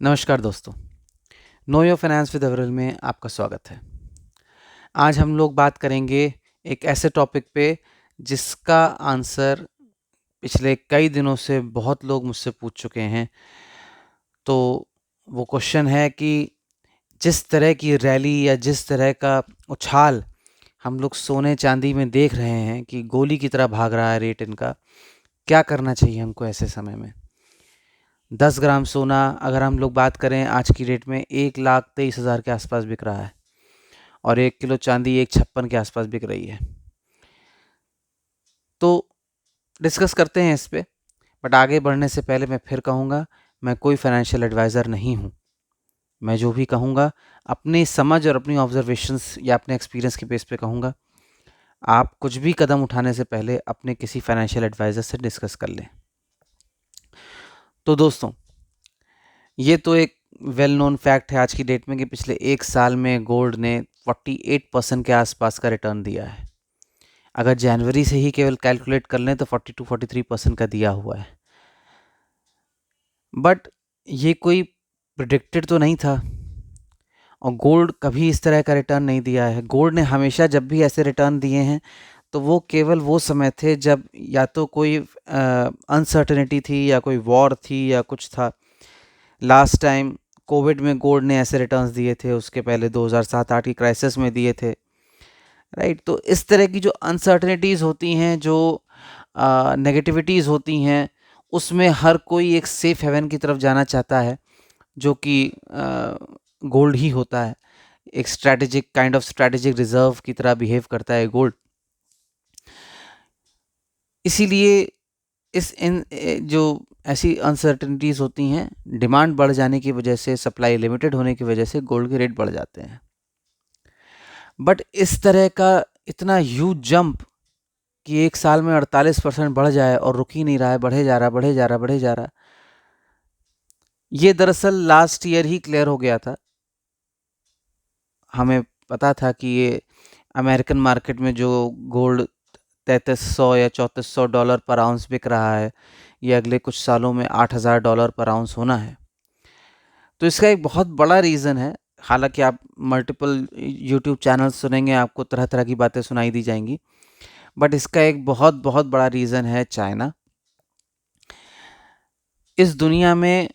नमस्कार दोस्तों, know your finance with अविरल में आपका स्वागत है। आज हम लोग बात करेंगे एक ऐसे टॉपिक पे जिसका आंसर पिछले कई दिनों से बहुत लोग मुझसे पूछ चुके हैं। तो वो क्वेश्चन है कि जिस तरह की रैली या जिस तरह का उछाल हम लोग सोने चांदी में देख रहे हैं कि गोली की तरह भाग रहा है रेट इनका, क्या करना चाहिए हमको ऐसे समय में। 10 ग्राम सोना अगर हम लोग बात करें आज की डेट में 1,23,000 के आसपास बिक रहा है और 1 किलो चांदी 1,56 के आसपास बिक रही है। तो डिस्कस करते हैं इस पे, बट आगे बढ़ने से पहले मैं फिर कहूँगा, मैं कोई फाइनेंशियल एडवाइज़र नहीं हूँ। मैं जो भी कहूँगा अपनी समझ और अपनी ऑब्जर्वेशंस या अपने एक्सपीरियंस के बेस पे कहूँगा। आप कुछ भी कदम उठाने से पहले अपने किसी फाइनेंशियल एडवाइज़र से डिस्कस कर लें। तो दोस्तों, ये तो एक वेल नोन फैक्ट है आज की डेट में कि पिछले 1 साल में गोल्ड ने 48% के आसपास का रिटर्न दिया है। अगर जनवरी से ही केवल कैलकुलेट कर लें तो 42-43% का दिया हुआ है। बट ये कोई प्रिडिक्टेड तो नहीं था और गोल्ड कभी इस तरह का रिटर्न नहीं दिया है। गोल्ड ने हमेशा जब भी ऐसे रिटर्न दिए हैं तो वो केवल वो समय थे जब या तो कोई अनसर्टेनिटी थी या कोई वॉर थी या कुछ था। लास्ट टाइम कोविड में गोल्ड ने ऐसे रिटर्न्स दिए थे, उसके पहले 2007-8 की क्राइसिस में दिए थे, राइट। तो इस तरह की जो अनसर्टेनिटीज़ होती हैं, जो नेगेटिविटीज़ होती हैं, उसमें हर कोई एक सेफ हेवन की तरफ जाना चाहता है, जो कि गोल्ड ही होता है। एक strategic kind of strategic reserve की तरह बिहेव करता है गोल्ड। इसीलिए जो ऐसी अनसर्टेनिटीज़ होती हैं, डिमांड बढ़ जाने की वजह से, सप्लाई लिमिटेड होने की वजह से गोल्ड के रेट बढ़ जाते हैं। बट इस तरह का इतना ह्यूज जंप कि 1 साल में 48% बढ़ जाए और रुक ही नहीं रहा है, बढ़े जा रहा, बढ़े जा रहा, बढ़े जा रहा, ये दरअसल लास्ट ईयर ही क्लियर हो गया था। हमें पता था कि ये अमेरिकन मार्केट में जो गोल्ड 3300 या 3400 डॉलर पर आउंस बिक रहा है, ये अगले कुछ सालों में 8,000 डॉलर पर आउंस होना है। तो इसका एक बहुत बड़ा रीज़न है। हालांकि आप मल्टीपल यूट्यूब चैनल्स सुनेंगे, आपको तरह तरह की बातें सुनाई दी जाएंगी, बट इसका एक बहुत बहुत बड़ा रीज़न है चाइना। इस दुनिया में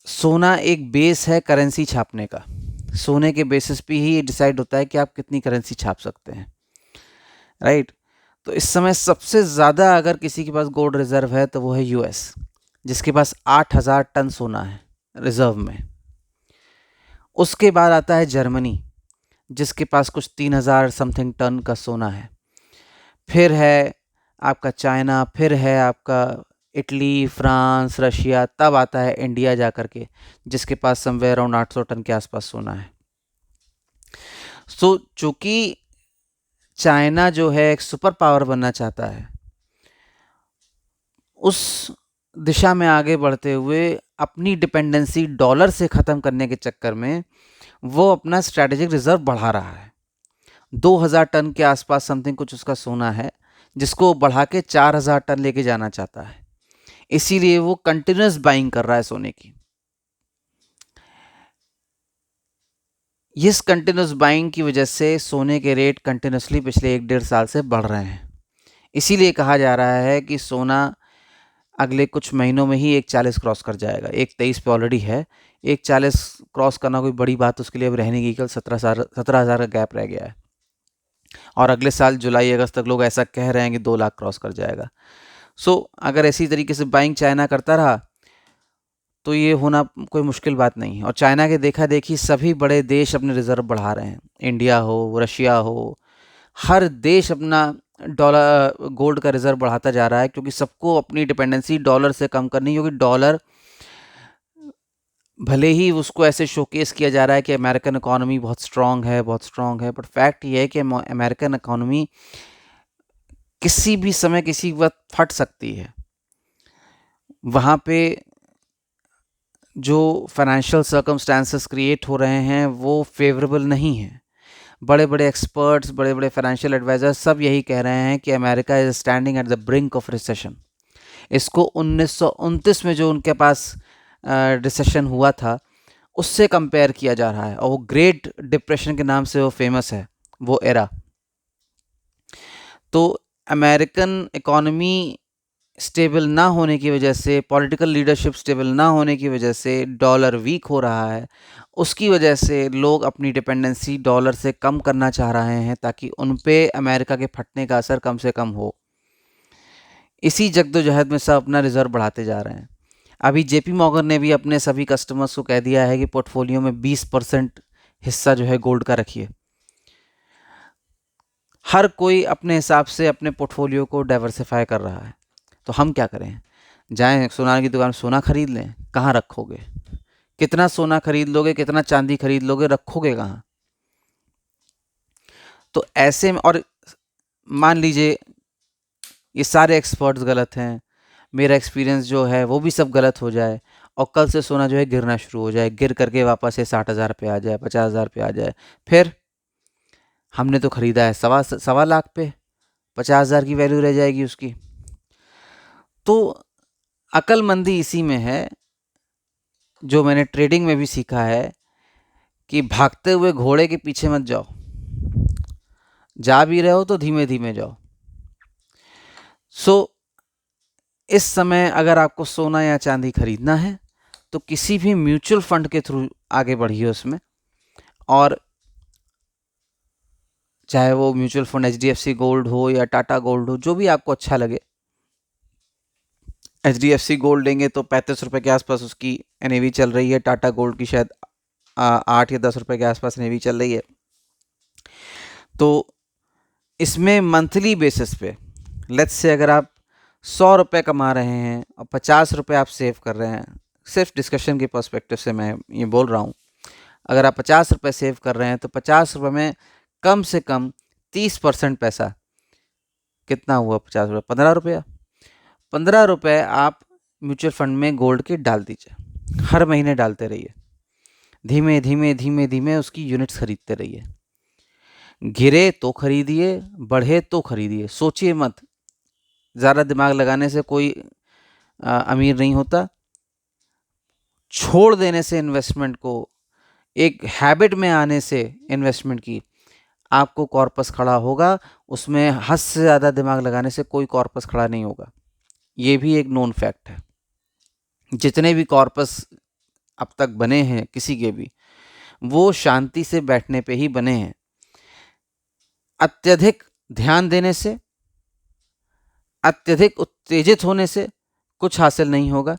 सोना एक बेस है करेंसी छापने का। सोने के बेसिस पे ही डिसाइड होता है कि आप कितनी करेंसी छाप सकते हैं, राइट। तो इस समय सबसे ज़्यादा अगर किसी के पास गोल्ड रिजर्व है तो वो है यूएस, जिसके पास 8,000 टन सोना है रिजर्व में। उसके बाद आता है जर्मनी, जिसके पास कुछ 3,000 समथिंग टन का सोना है। फिर है आपका चाइना, फिर है आपका इटली, फ्रांस, रशिया, तब आता है इंडिया जा कर के, जिसके पास समवेयर अराउंड 800 टन के आसपास सोना है। सो चूंकि चाइना जो है एक सुपर पावर बनना चाहता है, उस दिशा में आगे बढ़ते हुए अपनी डिपेंडेंसी डॉलर से ख़त्म करने के चक्कर में वो अपना स्ट्रैटेजिक रिजर्व बढ़ा रहा है। 2,000 टन के आसपास समथिंग कुछ उसका सोना है, जिसको बढ़ा के 4,000 टन लेके जाना चाहता है। इसीलिए वो कंटिन्यूस बाइंग कर रहा है सोने की। इस कंटिन्यूस बाइंग की वजह से सोने के रेट कंटिन्यूसली पिछले 1-1.5 साल से बढ़ रहे हैं। इसीलिए कहा जा रहा है कि सोना अगले कुछ महीनों में ही 1,40 क्रॉस कर जाएगा। 1,23 पे ऑलरेडी है, 1,40 क्रॉस करना कोई बड़ी बात उसके लिए अब रहने की, कल 17,000 का गैप रह गया है और अगले साल जुलाई अगस्त तक लोग ऐसा कह रहे हैं कि 2 लाख क्रॉस कर जाएगा। सो अगर ऐसी तरीके से बाइंग चाइना करता रहा तो ये होना कोई मुश्किल बात नहीं है। और चाइना के देखा देखी सभी बड़े देश अपने रिजर्व बढ़ा रहे हैं। इंडिया हो, रशिया हो, हर देश अपना डॉलर गोल्ड का रिजर्व बढ़ाता जा रहा है, क्योंकि सबको अपनी डिपेंडेंसी डॉलर से कम करनी है। क्योंकि डॉलर भले ही उसको ऐसे शोकेस किया जा रहा है कि अमेरिकन इकोनॉमी बहुत स्ट्रांग है, बहुत स्ट्रांग है, बट फैक्ट ये है कि अमेरिकन इकोनॉमी किसी भी समय किसी वक्त फट सकती है। वहाँ पे जो फाइनेंशियल सर्कमस्टांसेस क्रिएट हो रहे हैं वो फेवरेबल नहीं है। बड़े बड़े एक्सपर्ट्स, बड़े बड़े फाइनेंशियल एडवाइजर्स सब यही कह रहे हैं कि America is standing at the brink of recession. इसको 1929 में जो उनके पास रिसेशन हुआ था उससे कंपेयर किया जा रहा है, और वो ग्रेट डिप्रेशन के नाम से वो फेमस है, वो एरा। तो अमेरिकन इकोनॉमी स्टेबल ना होने की वजह से, पॉलिटिकल लीडरशिप स्टेबल ना होने की वजह से डॉलर वीक हो रहा है। उसकी वजह से लोग अपनी डिपेंडेंसी डॉलर से कम करना चाह रहे हैं ताकि उन पे अमेरिका के फटने का असर कम से कम हो। इसी जद्दोजहद में सब अपना रिजर्व बढ़ाते जा रहे हैं। अभी जेपी मॉर्गन ने भी अपने सभी कस्टमर्स को कह दिया है कि पोर्टफोलियो में 20% हिस्सा जो है गोल्ड का रखिए। हर कोई अपने हिसाब से अपने पोर्टफोलियो को डाइवर्सिफाई कर रहा है। तो हम क्या करें? जाएं सोनार की दुकान में सोना खरीद लें? कहाँ रखोगे? कितना सोना खरीद लोगे, कितना चांदी खरीद लोगे, रखोगे कहाँ? तो ऐसे में, और मान लीजिए ये सारे एक्सपर्ट्स गलत हैं, मेरा एक्सपीरियंस जो है वो भी सब गलत हो जाए, और कल से सोना जो है गिरना शुरू हो जाए, गिर करके वापस से 60,000 पे आ जाए, 50,000 पे आ जाए, फिर हमने तो खरीदा है सवा लाख पे, 50,000 की वैल्यू रह जाएगी उसकी। तो अक्लमंदी इसी में है, जो मैंने ट्रेडिंग में भी सीखा है, कि भागते हुए घोड़े के पीछे मत जाओ, जा भी रहे हो तो धीमे धीमे जाओ। इस समय अगर आपको सोना या चांदी खरीदना है तो किसी भी म्यूचुअल फंड के थ्रू आगे बढ़िए उसमें, और चाहे वो म्यूचुअल फंड HDFC गोल्ड हो या टाटा गोल्ड हो, जो भी आपको अच्छा लगे। HDFC गोल्ड लेंगे तो 35 रुपये के आसपास उसकी NAV चल रही है, टाटा गोल्ड की शायद 8 या 10 रुपये के आसपास NAV चल रही है। तो इसमें मंथली बेसिस पे, लेट्स से अगर आप 100 रुपये कमा रहे हैं और 50 रुपये आप सेव कर रहे हैं, सिर्फ डिस्कशन के पर्सपेक्टिव से मैं ये बोल रहा हूँ, अगर आप 50 रुपये सेव कर रहे हैं तो 50 रुपये में कम से कम 30% पैसा, कितना हुआ 50 रुपये, 15 रुपया, 15 रुपये आप म्यूचुअल फंड में गोल्ड के डाल दीजिए। हर महीने डालते रहिए, धीमे धीमे धीमे धीमे उसकी यूनिट्स खरीदते रहिए। गिरे तो खरीदिए, बढ़े तो खरीदिए, सोचिए मत। ज़्यादा दिमाग लगाने से कोई अमीर नहीं होता। छोड़ देने से इन्वेस्टमेंट को, एक हैबिट में आने से इन्वेस्टमेंट की, आपको कॉर्पस खड़ा होगा। उसमें हद से ज़्यादा दिमाग लगाने से कोई कॉर्पस खड़ा नहीं होगा। ये भी एक नोन फैक्ट है। जितने भी कॉर्पस अब तक बने हैं किसी के भी, वो शांति से बैठने पे ही बने हैं। अत्यधिक ध्यान देने से, अत्यधिक उत्तेजित होने से कुछ हासिल नहीं होगा।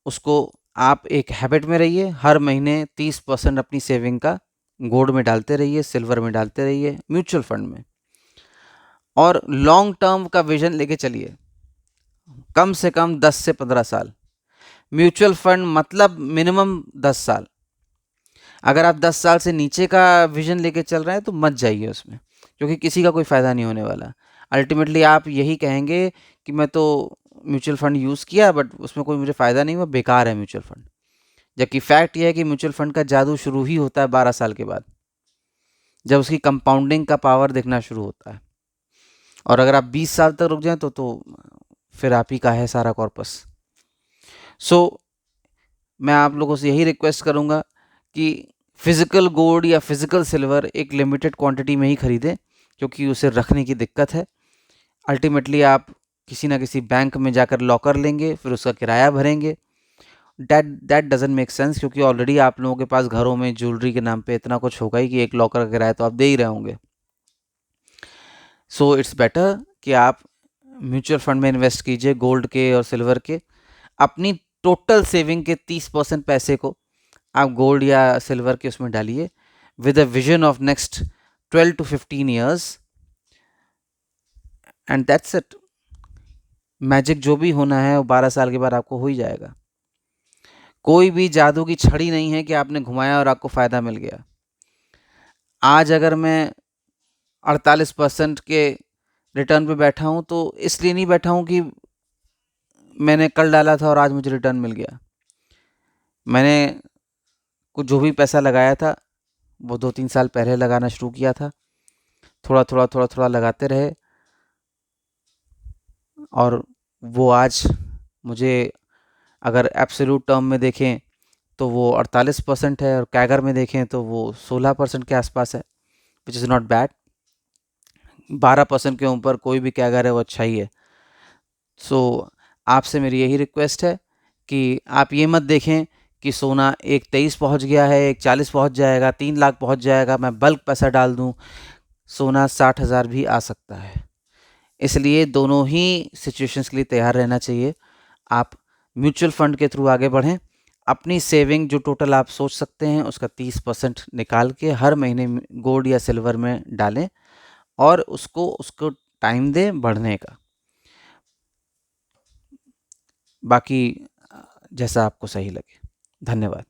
उसको आप एक हैबिट में रहिए, हर महीने 30% अपनी सेविंग का गोल्ड में डालते रहिए, सिल्वर में डालते रहिए, म्यूचुअल फंड में, और लॉन्ग टर्म का विजन लेके चलिए, कम से कम 10 से 15 साल। म्यूचुअल फंड मतलब मिनिमम 10 साल। अगर आप 10 साल से नीचे का विजन लेके चल रहे हैं तो मत जाइए उसमें, क्योंकि किसी का कोई फ़ायदा नहीं होने वाला। अल्टीमेटली आप यही कहेंगे कि मैं तो म्यूचुअल फंड यूज़ किया बट उसमें कोई मुझे फ़ायदा नहीं हुआ, बेकार है म्यूचुअल फंड। जबकि फैक्ट यह है कि म्यूचुअल फंड का जादू शुरू ही होता है 12 साल के बाद, जब उसकी कंपाउंडिंग का पावर दिखना शुरू होता है। और अगर आप 20 साल तक रुक जाएं तो फिर आप ही का है सारा कॉर्पस। मैं आप लोगों से यही रिक्वेस्ट करूंगा कि फिज़िकल गोल्ड या फिज़िकल सिल्वर एक लिमिटेड क्वांटिटी में ही खरीदें, क्योंकि उसे रखने की दिक्कत है। अल्टीमेटली आप किसी ना किसी बैंक में जाकर लॉकर लेंगे, फिर उसका किराया भरेंगे। दैट डजंट मेक सेंस, क्योंकि ऑलरेडी आप लोगों के पास घरों में ज्वेलरी के नाम पे इतना कुछ होगा ही कि एक लॉकर का किराया तो आप दे ही रहे होंगे। सो इट्स बेटर कि आप म्यूचुअल फंड में इन्वेस्ट कीजिए, गोल्ड के और सिल्वर के। अपनी टोटल सेविंग के 30% पैसे को आप गोल्ड या सिल्वर के उसमें डालिए, with a vision of next 12 to 15 years, and that's it. Magic जो भी होना है वो 12 साल के बाद आपको हो ही जाएगा। कोई भी जादू की छड़ी नहीं है कि आपने घुमाया और आपको फ़ायदा मिल गया। आज अगर मैं 48% के रिटर्न पे बैठा हूँ तो इसलिए नहीं बैठा हूँ कि मैंने कल डाला था और आज मुझे रिटर्न मिल गया। मैंने कुछ जो भी पैसा लगाया था वो 2-3 साल पहले लगाना शुरू किया था, थोड़ा थोड़ा थोड़ा थोड़ा लगाते रहे, और वो आज मुझे अगर एब्सोल्यूट टर्म में देखें तो वो 48% है और कैगर में देखें तो वो 16% के आसपास है, विच इज़ नॉट बैड। 12% के ऊपर कोई भी कैगर है वो अच्छा ही है। सो आपसे मेरी यही रिक्वेस्ट है कि आप ये मत देखें कि सोना एक 23 पहुंच गया है, एक 40 पहुंच जाएगा, 3 लाख पहुंच जाएगा, मैं बल्क पैसा डाल दूं। सोना 60,000 भी आ सकता है, इसलिए दोनों ही सिचुएशंस के लिए तैयार रहना चाहिए। आप म्यूचुअल फंड के थ्रू आगे बढ़ें, अपनी सेविंग जो टोटल आप सोच सकते हैं उसका 30% निकाल के हर महीने गोल्ड या सिल्वर में डालें और उसको टाइम दें बढ़ने का। बाकी जैसा आपको सही लगे। धन्यवाद।